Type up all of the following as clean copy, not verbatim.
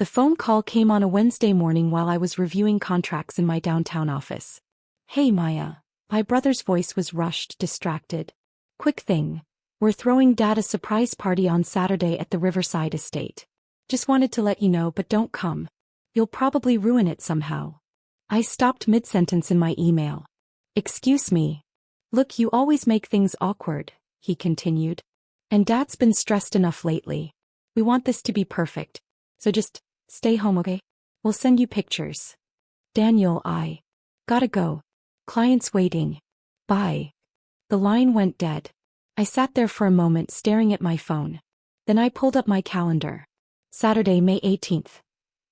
The phone call came on a Wednesday morning while I was reviewing contracts in my downtown office. "Hey Maya." My brother's voice was rushed, distracted. "Quick thing. We're throwing Dad a surprise party on Saturday at the Riverside Estate. Just wanted to let you know, but don't come. You'll probably ruin it somehow." I stopped mid-sentence in my email. "Excuse me. Look, you always make things awkward," he continued. "And Dad's been stressed enough lately. We want this to be perfect. So just stay home, okay? We'll send you pictures." "Daniel, I gotta go. Client's waiting. Bye." The line went dead. I sat there for a moment staring at my phone. Then I pulled up my calendar. Saturday, May 18th.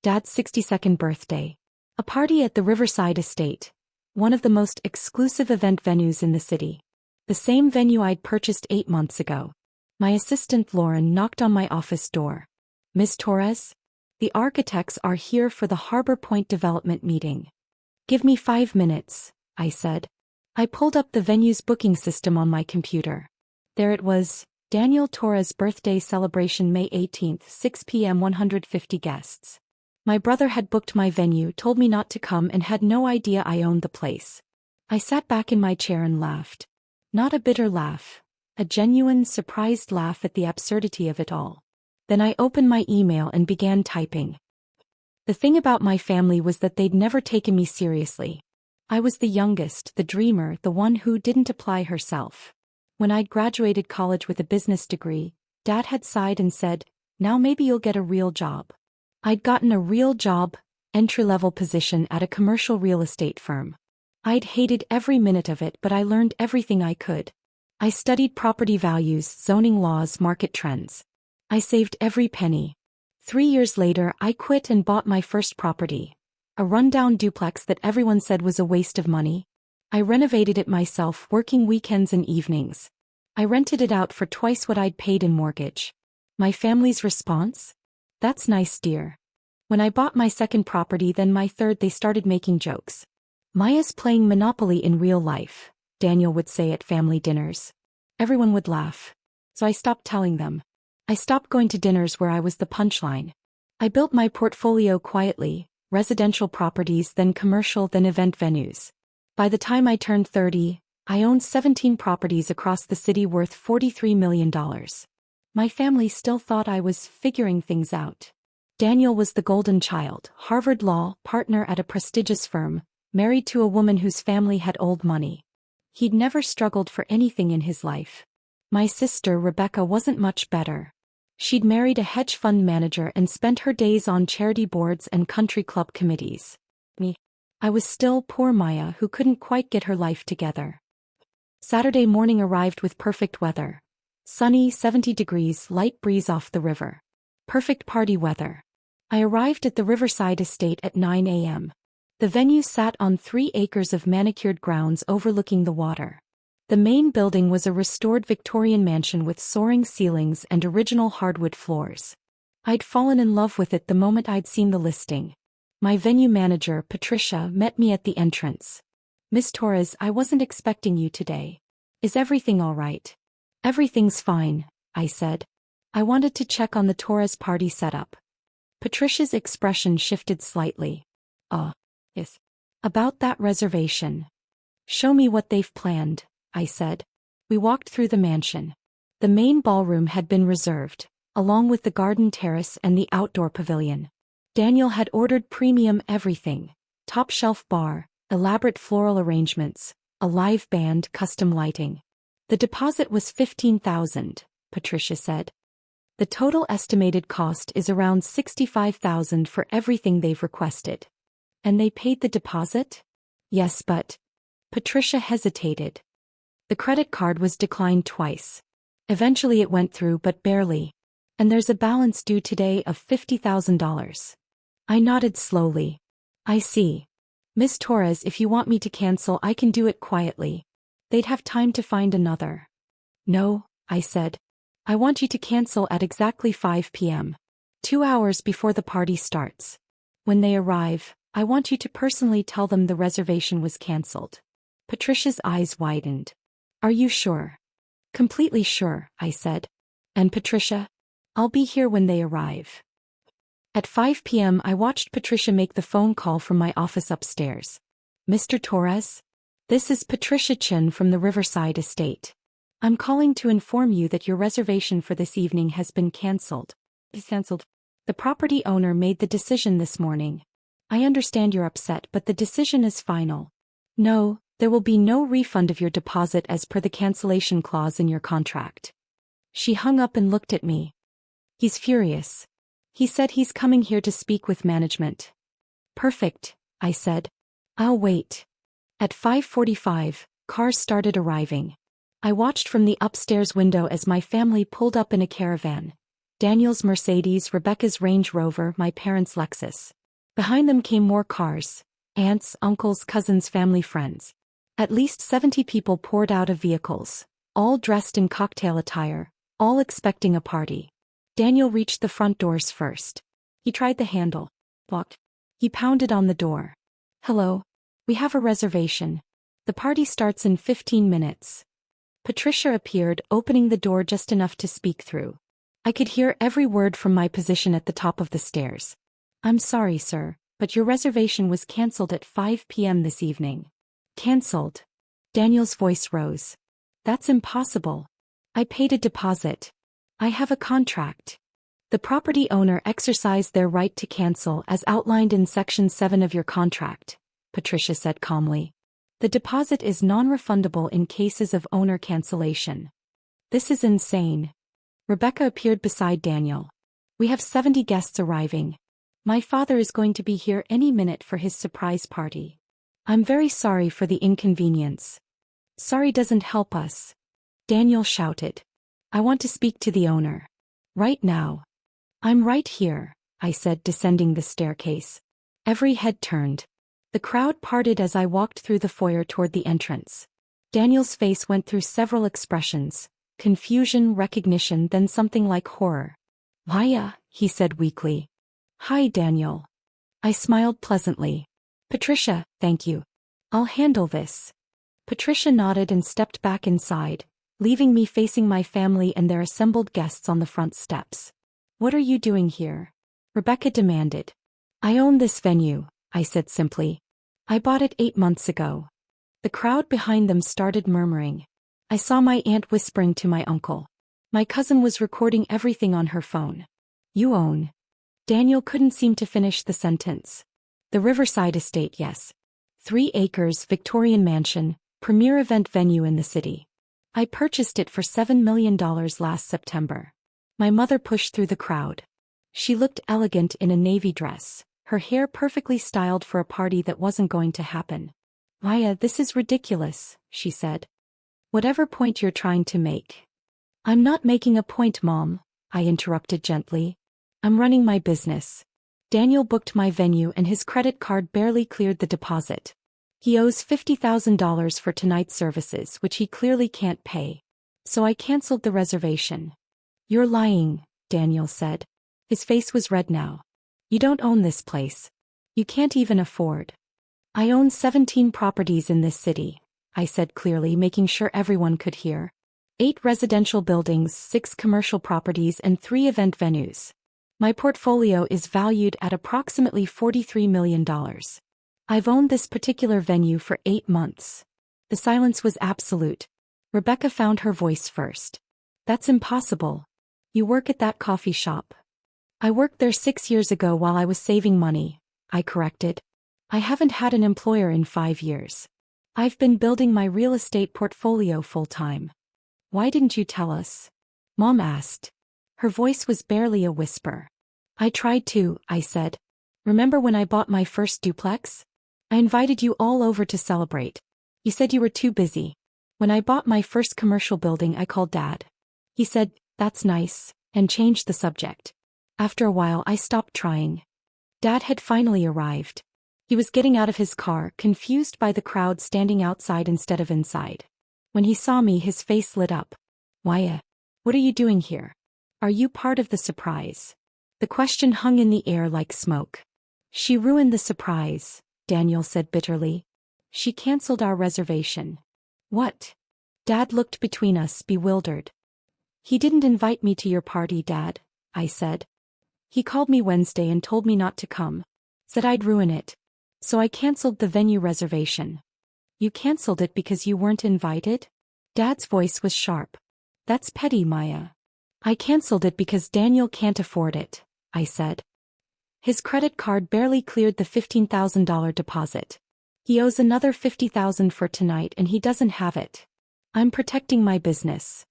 Dad's 62nd birthday. A party at the Riverside Estate, one of the most exclusive event venues in the city. The same venue I'd purchased 8 months ago. My assistant Lauren knocked on my office door. "Miss Torres? The architects are here for the Harbor Point development meeting." "Give me 5 minutes," I said. I pulled up the venue's booking system on my computer. There it was, Daniel Torres birthday celebration May 18th, 6 p.m. 150 guests. My brother had booked my venue, told me not to come, and had no idea I owned the place. I sat back in my chair and laughed. Not a bitter laugh. A genuine, surprised laugh at the absurdity of it all. Then I opened my email and began typing. The thing about my family was that they'd never taken me seriously. I was the youngest, the dreamer, the one who didn't apply herself. When I'd graduated college with a business degree, Dad had sighed and said, "Now maybe you'll get a real job." I'd gotten a real job, entry-level position at a commercial real estate firm. I'd hated every minute of it, but I learned everything I could. I studied property values, zoning laws, market trends. I saved every penny. 3 years later, I quit and bought my first property. A rundown duplex that everyone said was a waste of money. I renovated it myself, working weekends and evenings. I rented it out for twice what I'd paid in mortgage. My family's response? "That's nice, dear." When I bought my second property, then my third, they started making jokes. "Maya's playing Monopoly in real life," Daniel would say at family dinners. Everyone would laugh. So I stopped telling them. I stopped going to dinners where I was the punchline. I built my portfolio quietly, residential properties, then commercial, then event venues. By the time I turned 30, I owned 17 properties across the city worth $43 million. My family still thought I was figuring things out. Daniel was the golden child, Harvard Law, partner at a prestigious firm, married to a woman whose family had old money. He'd never struggled for anything in his life. My sister, Rebecca, wasn't much better. She'd married a hedge fund manager and spent her days on charity boards and country club committees. Me. I was still poor Maya, who couldn't quite get her life together. Saturday morning arrived with perfect weather. Sunny, 70 degrees, light breeze off the river. Perfect party weather. I arrived at the Riverside Estate at 9 a.m. The venue sat on 3 acres of manicured grounds overlooking the water. The main building was a restored Victorian mansion with soaring ceilings and original hardwood floors. I'd fallen in love with it the moment I'd seen the listing. My venue manager, Patricia, met me at the entrance. "Miss Torres, I wasn't expecting you today. Is everything all right?" "Everything's fine," I said. "I wanted to check on the Torres party setup." Patricia's expression shifted slightly. Yes. "About that reservation. Show me what they've planned," I said. We walked through the mansion. The main ballroom had been reserved, along with the garden terrace and the outdoor pavilion. Daniel had ordered premium everything: top-shelf bar, elaborate floral arrangements, a live band, custom lighting. The deposit was $15,000, Patricia said. The total estimated cost is around $65,000 for everything they've requested. And they paid the deposit? Yes, but... Patricia hesitated. The credit card was declined twice. Eventually it went through, but barely. And there's a balance due today of $50,000. I nodded slowly. I see. Miss Torres, if you want me to cancel, I can do it quietly. They'd have time to find another. No, I said. I want you to cancel at exactly 5 p.m. 2 hours before the party starts. When they arrive, I want you to personally tell them the reservation was canceled. Patricia's eyes widened. Are you sure? Completely sure, I said. And Patricia? I'll be here when they arrive. At 5 p.m. I watched Patricia make the phone call from my office upstairs. Mr. Torres? This is Patricia Chin from the Riverside Estate. I'm calling to inform you that your reservation for this evening has been cancelled. The property owner made the decision this morning. I understand you're upset, but the decision is final. No, there will be no refund of your deposit as per the cancellation clause in your contract. She hung up and looked at me. He's furious. He said he's coming here to speak with management. Perfect, I said. I'll wait. At 5:45, cars started arriving. I watched from the upstairs window as my family pulled up in a caravan. Daniel's Mercedes, Rebecca's Range Rover, my parents' Lexus. Behind them came more cars. Aunts, uncles, cousins, family, friends. At least 70 people poured out of vehicles, all dressed in cocktail attire, all expecting a party. Daniel reached the front doors first. He tried the handle. Locked. He pounded on the door. Hello. We have a reservation. The party starts in 15 minutes. Patricia appeared, opening the door just enough to speak through. I could hear every word from my position at the top of the stairs. I'm sorry, sir, but your reservation was cancelled at 5 p.m. this evening. Cancelled? Daniel's voice rose. That's impossible. I paid a deposit. I have a contract. The property owner exercised their right to cancel as outlined in Section 7 of your contract, Patricia said calmly. The deposit is non-refundable in cases of owner cancellation. This is insane. Rebecca appeared beside Daniel. We have 70 guests arriving. My father is going to be here any minute for his surprise party. I'm very sorry for the inconvenience. Sorry doesn't help us. Daniel shouted. I want to speak to the owner. Right now. I'm right here, I said, descending the staircase. Every head turned. The crowd parted as I walked through the foyer toward the entrance. Daniel's face went through several expressions: confusion, recognition, then something like horror. Maya, he said weakly. Hi, Daniel. I smiled pleasantly. Patricia, thank you. I'll handle this. Patricia nodded and stepped back inside, leaving me facing my family and their assembled guests on the front steps. What are you doing here? Rebecca demanded. I own this venue, I said simply. I bought it 8 months ago. The crowd behind them started murmuring. I saw my aunt whispering to my uncle. My cousin was recording everything on her phone. You own. Daniel couldn't seem to finish the sentence. The Riverside Estate, yes. 3 acres, Victorian mansion, premier event venue in the city. I purchased it for $7 million last September. My mother pushed through the crowd. She looked elegant in a navy dress, her hair perfectly styled for a party that wasn't going to happen. Maya, this is ridiculous, she said. Whatever point you're trying to make. I'm not making a point, Mom, I interrupted gently. I'm running my business. Daniel booked my venue and his credit card barely cleared the deposit. He owes $50,000 for tonight's services, which he clearly can't pay. So I canceled the reservation. You're lying, Daniel said. His face was red now. You don't own this place. You can't even afford. I own 17 properties in this city, I said clearly, making sure everyone could hear. 8 residential buildings, 6 commercial properties, and 3 event venues. My portfolio is valued at approximately $43 million. I've owned this particular venue for 8 months. The silence was absolute. Rebecca found her voice first. That's impossible. You work at that coffee shop. I worked there 6 years ago while I was saving money, I corrected. I haven't had an employer in 5 years. I've been building my real estate portfolio full-time. Why didn't you tell us? Mom asked. Her voice was barely a whisper. I tried to, I said. Remember when I bought my first duplex? I invited you all over to celebrate. You said you were too busy. When I bought my first commercial building, I called Dad. He said, that's nice, and changed the subject. After a while, I stopped trying. Dad had finally arrived. He was getting out of his car, confused by the crowd standing outside instead of inside. When he saw me, his face lit up. Why, what are you doing here? Are you part of the surprise? The question hung in the air like smoke. She ruined the surprise, Daniel said bitterly. She canceled our reservation. What? Dad looked between us, bewildered. He didn't invite me to your party, Dad, I said. He called me Wednesday and told me not to come. Said I'd ruin it. So I canceled the venue reservation. You canceled it because you weren't invited? Dad's voice was sharp. That's petty, Maya. I canceled it because Daniel can't afford it, I said. His credit card barely cleared the $15,000 deposit. He owes another $50,000 for tonight and he doesn't have it. I'm protecting my business.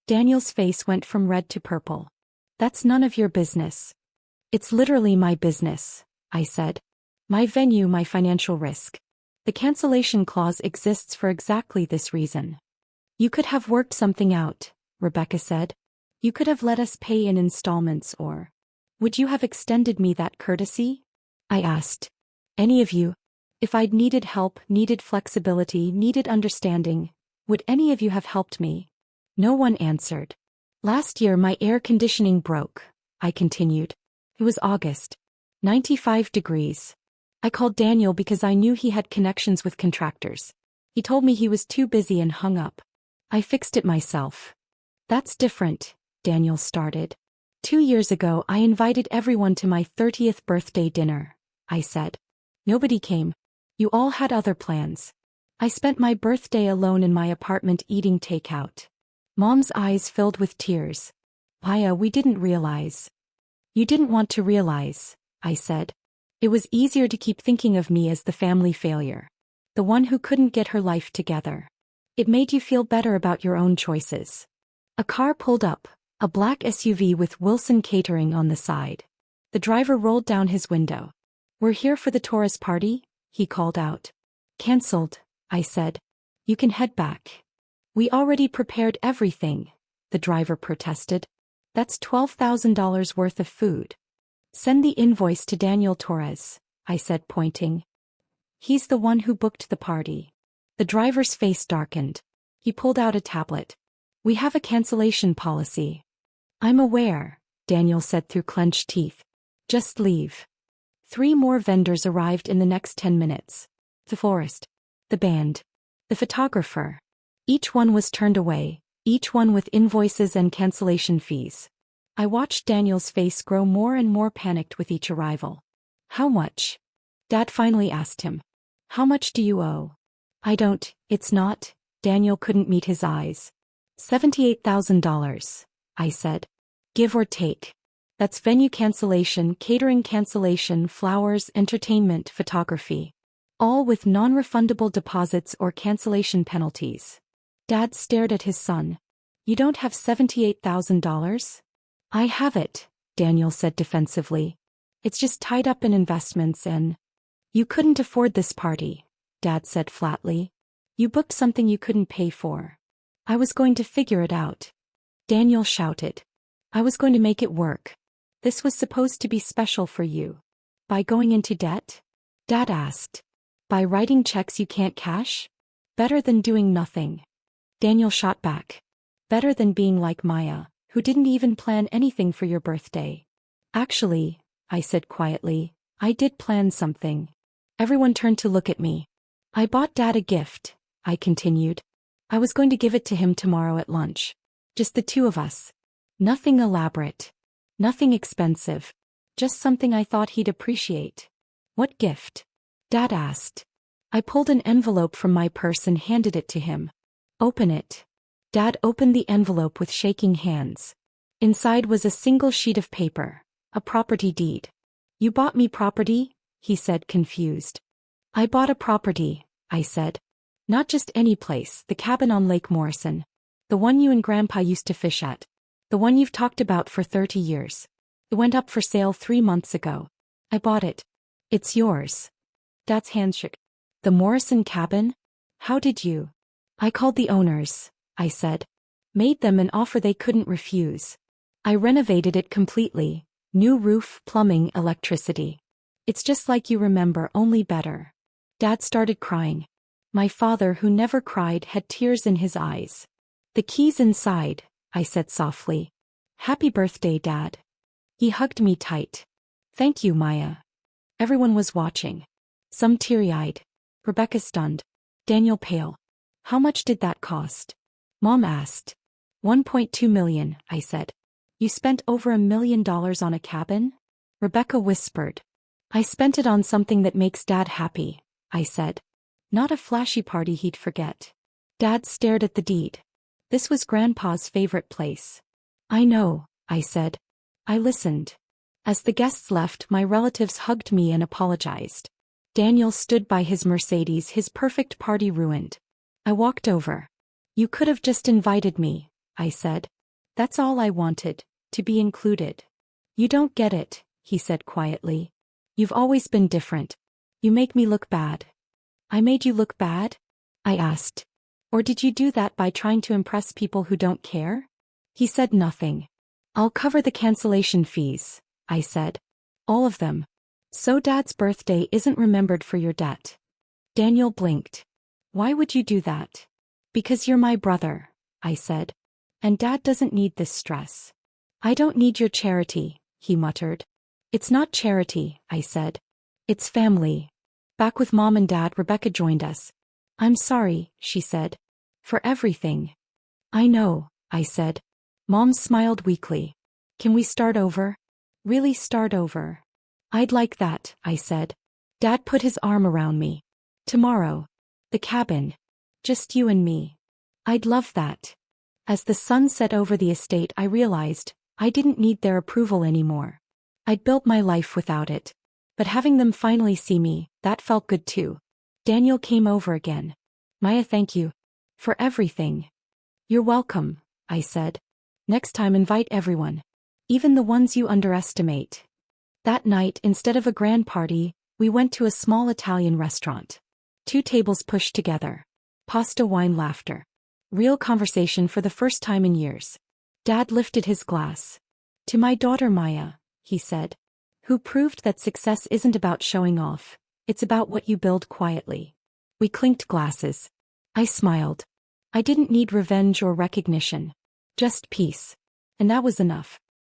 Daniel's face went from red to purple. That's none of your business. It's literally my business, I said. My venue, my financial risk. The cancellation clause exists for exactly this reason. You could have worked something out, Rebecca said. You could have let us pay in installments or... Would you have extended me that courtesy? I asked. Any of you? If I'd needed help, needed flexibility, needed understanding, would any of you have helped me? No one answered. Last year my air conditioning broke, I continued. It was August. 95 degrees. I called Daniel because I knew he had connections with contractors. He told me he was too busy and hung up. I fixed it myself. That's different, Daniel started. 2 years ago I invited everyone to my 30th birthday dinner, I said. Nobody came. You all had other plans. I spent my birthday alone in my apartment eating takeout. Mom's eyes filled with tears. Maya, we didn't realize. You didn't want to realize, I said. It was easier to keep thinking of me as the family failure. The one who couldn't get her life together. It made you feel better about your own choices. A car pulled up, a black SUV with Wilson Catering on the side. The driver rolled down his window. We're here for the Taurus party, he called out. Cancelled, I said. You can head back. We already prepared everything, the driver protested. That's $12,000 worth of food. Send the invoice to Daniel Torres, I said, pointing. He's the one who booked the party. The driver's face darkened. He pulled out a tablet. We have a cancellation policy. I'm aware, Daniel said through clenched teeth. Just leave. 3 more vendors arrived in the next 10 minutes. The florist. The band. The photographer. Each one was turned away, each one with invoices and cancellation fees. I watched Daniel's face grow more and more panicked with each arrival. How much? Dad finally asked him. How much do you owe? I don't, it's not, Daniel couldn't meet his eyes. $78,000, I said. Give or take. That's venue cancellation, catering cancellation, flowers, entertainment, photography. All with non-refundable deposits or cancellation penalties. Dad stared at his son. You don't have $78,000? I have it, Daniel said defensively. It's just tied up in investments and... You couldn't afford this party, Dad said flatly. You booked something you couldn't pay for. I was going to figure it out. Daniel shouted. I was going to make it work. This was supposed to be special for you. By going into debt? Dad asked. By writing checks you can't cash? Better than doing nothing. Daniel shot back. Better than being like Maya, who didn't even plan anything for your birthday. Actually, I said quietly, I did plan something. Everyone turned to look at me. I bought Dad a gift, I continued. I was going to give it to him tomorrow at lunch. Just the 2 of us. Nothing elaborate. Nothing expensive. Just something I thought he'd appreciate. What gift? Dad asked. I pulled an envelope from my purse and handed it to him. Open it. Dad opened the envelope with shaking hands. Inside was a single sheet of paper, a property deed. You bought me property? He said, confused. I bought a property, I said. Not just any place, the cabin on Lake Morrison. The one you and Grandpa used to fish at. The one you've talked about for 30 years. It went up for sale 3 months ago. I bought it. It's yours. Dad's hand shook. The Morrison cabin? How did you? I called the owners, I said. Made them an offer they couldn't refuse. I renovated it completely. New roof, plumbing, electricity. It's just like you remember, only better. Dad started crying. My father, who never cried, had tears in his eyes. The key's inside, I said softly. Happy birthday, Dad. He hugged me tight. Thank you, Maya. Everyone was watching. Some teary-eyed. Rebecca stunned. Daniel pale. How much did that cost? Mom asked. $1.2 million, I said. You spent over $1 million on a cabin? Rebecca whispered. I spent it on something that makes Dad happy, I said. Not a flashy party he'd forget. Dad stared at the deed. This was Grandpa's favorite place. I know, I said. I listened. As the guests left, my relatives hugged me and apologized. Daniel stood by his Mercedes, his perfect party ruined. I walked over. You could have just invited me, I said. That's all I wanted, to be included. You don't get it, he said quietly. You've always been different. You make me look bad. I made you look bad? I asked. Or did you do that by trying to impress people who don't care? He said nothing. I'll cover the cancellation fees, I said. All of them. So Dad's birthday isn't remembered for your debt. Daniel blinked. Why would you do that? Because you're my brother, I said. And Dad doesn't need this stress. I don't need your charity, he muttered. It's not charity, I said. It's family. Back with Mom and Dad, Rebecca joined us. I'm sorry, she said. For everything. I know, I said. Mom smiled weakly. Can we start over? Really start over? I'd like that, I said. Dad put his arm around me. Tomorrow. The cabin. Just you and me. I'd love that. As the sun set over the estate, I realized I didn't need their approval anymore. I'd built my life without it. But having them finally see me, that felt good too. Daniel came over again. Maya, thank you. For everything. You're welcome, I said. Next time invite everyone. Even the ones you underestimate. That night, instead of a grand party, we went to a small Italian restaurant. 2 tables pushed together. Pasta, wine, laughter. Real conversation for the first time in years. Dad lifted his glass. To my daughter Maya, he said. Who proved that success isn't about showing off, it's about what you build quietly. We clinked glasses. I smiled. I didn't need revenge or recognition. Just peace. And that was enough.